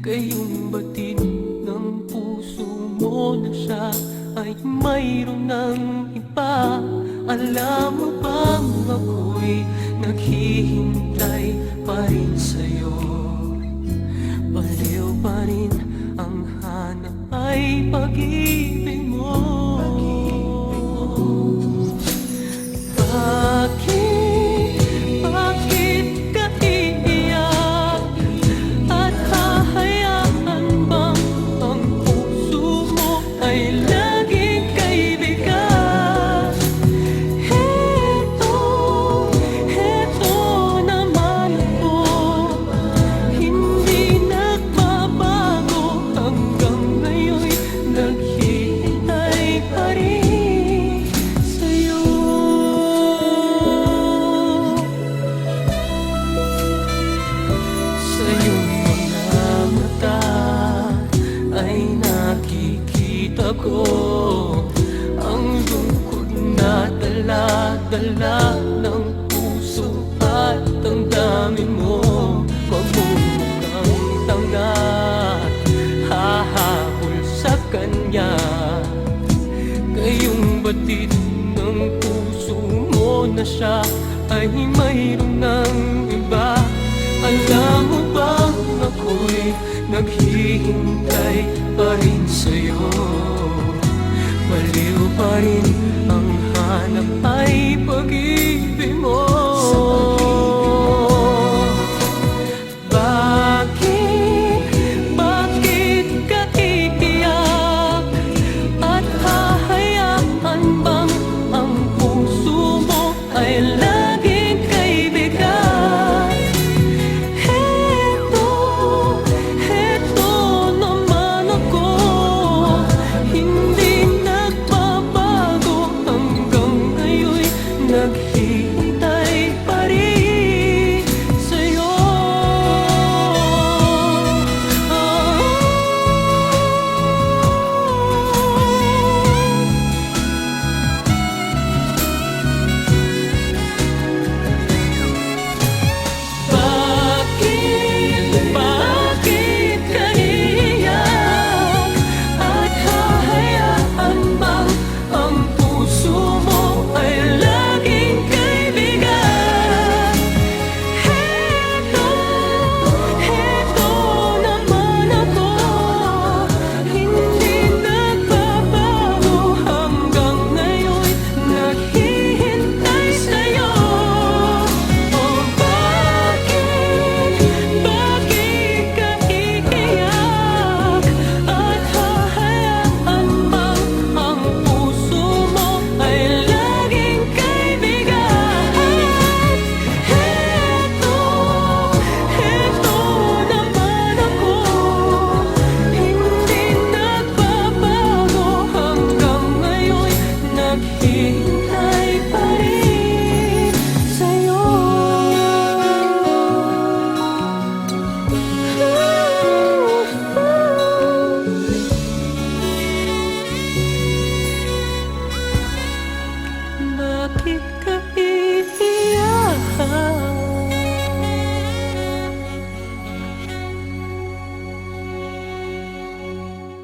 Ngayong batid ng puso mo na siya ay mayroon ng iba. Alam mo bang ako'y naghihintay pa rin sa'yo? Baliw pa rin ang hanap ay pag-ibig mo. Bakit ka iiyak? At hahayaan bang ang puso mo ay laging kaibigan? Heto naman ako, hindi nagbabago hanggang ngayon'y naghihintay pa rin sa'yo. Sa iyong mga mata ay nakikita ko ang lungkot na dala-dala ng puso at damdamin mo. Magmumukhang tanga at hahabol sa kanya. Ngayong batid ng puso mo na siya ay mayroon ng iba. Alam mo bang ako'y naghihintay pa rin sa'yo? Baliw pa rin ang hanap ay pag-ibig mo. Bakit ka iiyak? At hahayaan bang ang puso mo ay laging kaibigan? Heto naman ako, hindi nagbabago hanggang ngayon'y naghihintay